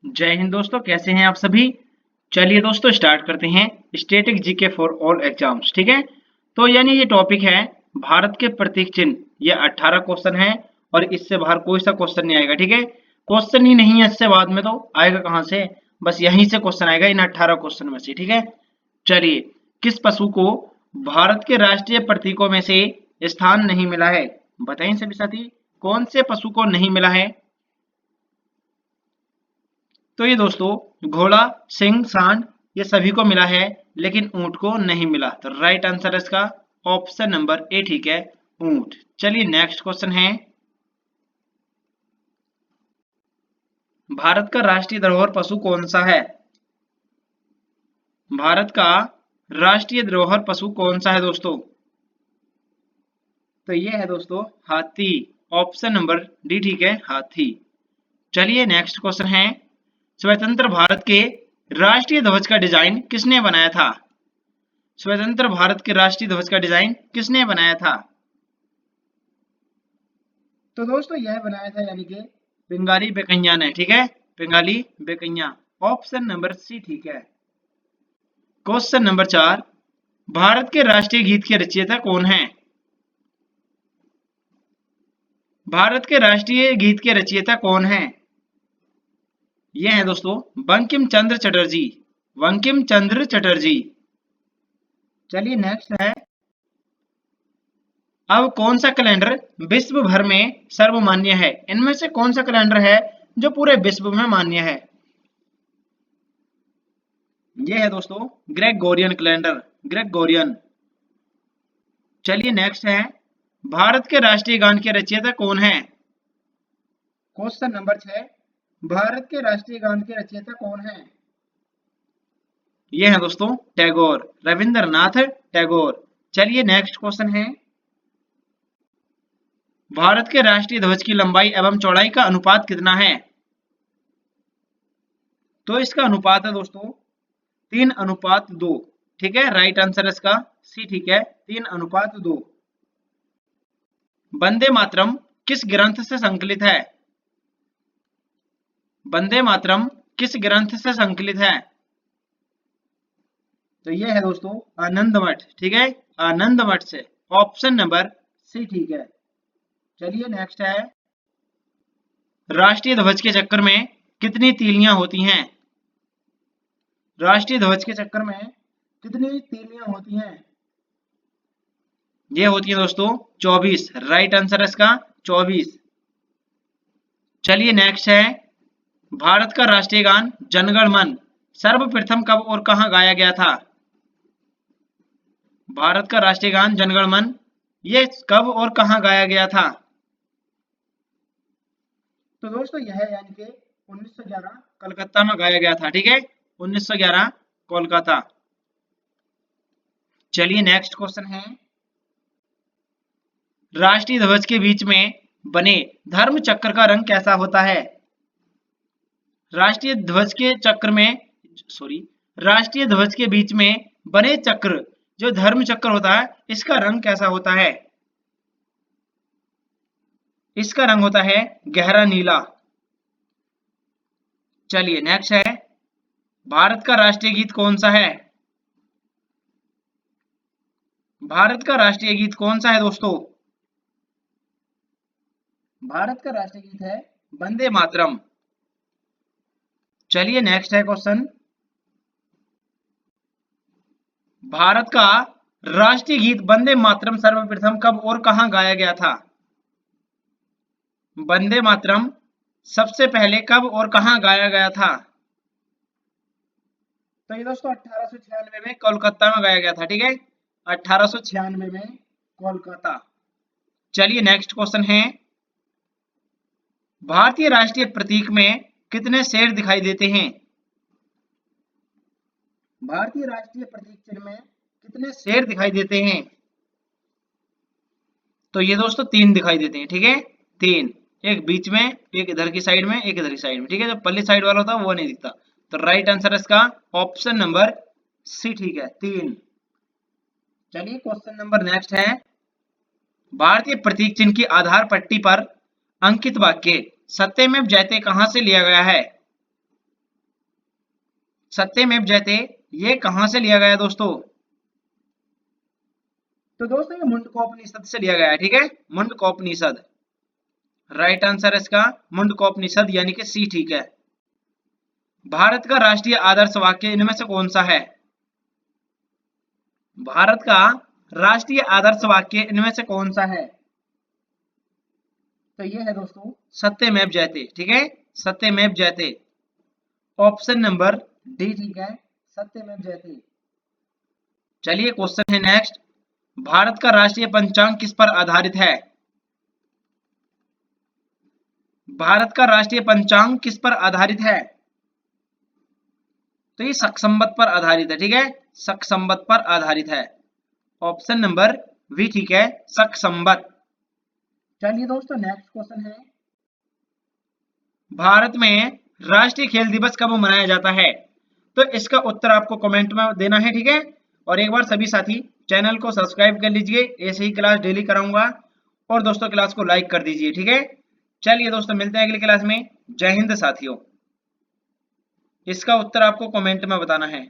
जय हिंद दोस्तों, कैसे हैं आप सभी। चलिए दोस्तों स्टार्ट करते हैं static GK for all exams. ठीक है, तो यानी ये टॉपिक है भारत के प्रतीक चिन्ह। ये 18 क्वेश्चन है और इससे बाहर कोई सा क्वेश्चन नहीं आएगा। ठीक है, क्वेश्चन ही नहीं है इससे बाद में तो आएगा कहाँ से, बस यहीं से क्वेश्चन आएगा इन 18 क्वेश्चन में से। ठीक है, चलिए, किस पशु को भारत के राष्ट्रीय प्रतीकों में से स्थान नहीं मिला है, बताएं सभी साथी, कौन से पशु को नहीं मिला है। तो ये दोस्तों घोड़ा, सिंह, सांड ये सभी को मिला है, लेकिन ऊंट को नहीं मिला। तो राइट आंसर है इसका ऑप्शन नंबर ए। ठीक है, ऊंट। चलिए नेक्स्ट क्वेश्चन है, भारत का राष्ट्रीय धरोहर पशु कौन सा है। भारत का राष्ट्रीय धरोहर पशु कौन सा है दोस्तों। तो ये है दोस्तों हाथी, ऑप्शन नंबर डी। ठीक है, हाथी। चलिए नेक्स्ट क्वेश्चन है, स्वतंत्र भारत के राष्ट्रीय ध्वज का डिजाइन किसने बनाया था। स्वतंत्र भारत के राष्ट्रीय ध्वज का डिजाइन किसने बनाया था। तो दोस्तों यह बनाया था यानी कि पिंगाली बेकैया ने। ठीक है, पिंगाली बेकैया, ऑप्शन नंबर सी। ठीक है। क्वेश्चन नंबर 4, भारत के राष्ट्रीय गीत के रचयिता कौन है। भारत के राष्ट्रीय गीत के रचयिता कौन है। यह है दोस्तों बंकिम चंद्र चटर्जी, बंकिम चंद्र चटर्जी। चलिए नेक्स्ट है, अब कौन सा कैलेंडर विश्व भर में सर्वमान्य है। इनमें से कौन सा कैलेंडर है जो पूरे विश्व में मान्य है। यह है दोस्तों ग्रेगोरियन कैलेंडर, ग्रेगोरियन। चलिए नेक्स्ट है, भारत के राष्ट्रीय गान के रचयिता कौन है। क्वेश्चन नंबर 6, भारत के राष्ट्रीय गान के रचयिता कौन है। यह है दोस्तों टैगोर, रविंद्रनाथ टैगोर। चलिए नेक्स्ट क्वेश्चन है, भारत के राष्ट्रीय ध्वज की लंबाई एवं चौड़ाई का अनुपात कितना है। तो इसका अनुपात है दोस्तों 3:2। ठीक है, राइट आंसर इसका सी। ठीक है, 3:2। वंदे मातरम किस ग्रंथ से संकलित है। वंदे मातरम किस ग्रंथ से संकलित है। तो ये है दोस्तों आनंद मठ। ठीक है, आनंद मठ से, ऑप्शन नंबर सी। ठीक है। चलिए नेक्स्ट है, राष्ट्रीय ध्वज के चक्कर में कितनी तीलियां होती हैं। राष्ट्रीय ध्वज के चक्कर में कितनी तीलियां होती हैं। ये होती है दोस्तों 24। राइट आंसर है इसका 24। चलिए नेक्स्ट है, भारत का राष्ट्रीय गान जनगण मन सर्वप्रथम कब और कहां गाया गया था। भारत का राष्ट्रीय गान जनगण मन ये कब और कहां गाया गया था। तो दोस्तों यह है यानी कि 1911 कलकत्ता में गाया गया था। ठीक है, 1911 कोलकाता। चलिए नेक्स्ट क्वेश्चन है, राष्ट्रीय ध्वज के बीच में बने धर्म चक्र का रंग कैसा होता है। राष्ट्रीय ध्वज के चक्र में, सॉरी, राष्ट्रीय ध्वज के बीच में बने चक्र जो धर्म चक्र होता है इसका रंग कैसा होता है। इसका रंग होता है गहरा नीला। चलिए नेक्स्ट है, भारत का राष्ट्रीय गीत कौन सा है। भारत का राष्ट्रीय गीत कौन सा है दोस्तों। भारत का राष्ट्रीय गीत है वंदे मातरम। चलिए नेक्स्ट है क्वेश्चन, भारत का राष्ट्रीय गीत वंदे मातरम सर्वप्रथम कब और कहां गाया गया था। वंदे मातरम सबसे पहले कब और कहां गाया गया था। तो ये दोस्तों 1896 में कोलकाता में गाया गया था। ठीक है, 1896 में कोलकाता। चलिए नेक्स्ट क्वेश्चन है, भारतीय राष्ट्रीय प्रतीक में कितने शेर दिखाई देते हैं। भारतीय राष्ट्रीय प्रतीक चिन्ह में कितने शेर दिखाई देते हैं। तो ये दोस्तों 3 दिखाई देते हैं। ठीक है, 3, एक बीच में, एक इधर की साइड में, एक इधर की साइड में। ठीक है, जो पल्ली साइड वाला होता है वो नहीं दिखता। तो राइट आंसर है इसका ऑप्शन नंबर सी। ठीक है, 3। चलिए क्वेश्चन नंबर नेक्स्ट है, भारतीय प्रतीक चिन्ह की आधार पट्टी पर अंकित वाक्य सत्यमेव जयते कहां से लिया गया है। सत्यमेव जयते ये कहां से लिया गया दोस्तों? तो दोस्तों ये मुंडकोपनिषद से लिया गया है, ठीक है, मुंडकोपनिषद। राइट आंसर है इसका मुंडकोपनिषद यानी कि सी ठीक है। भारत का राष्ट्रीय आदर्श वाक्य इनमें से कौन सा है? भारत का राष्ट्रीय आदर्श वाक्य इनमें से कौन सा है? तो ये है दोस्तों सत्यमेव जयते, ठीक है, सत्यमेव जयते। ऑप्शन नंबर डी ठीक है, सत्यमेव जयते। चलिए क्वेश्चन है नेक्स्ट, भारत का राष्ट्रीय पंचांग किस पर आधारित है? भारत का राष्ट्रीय पंचांग किस पर आधारित है? तो ये शक संवत पर आधारित है, ठीक है, शक संवत पर आधारित है। ऑप्शन नंबर बी ठीक है, शक संवत। चलिए दोस्तों नेक्स्ट क्वेश्चन है, भारत में राष्ट्रीय खेल दिवस कब मनाया जाता है? तो इसका उत्तर आपको कमेंट में देना है, ठीक है। और एक बार सभी साथी चैनल को सब्सक्राइब कर लीजिए, ऐसे ही क्लास डेली कराऊंगा। और दोस्तों क्लास को लाइक कर दीजिए, ठीक है। चलिए दोस्तों मिलते हैं अगली क्लास में। जय हिंद साथियों। इसका उत्तर आपको कमेंट में बताना है।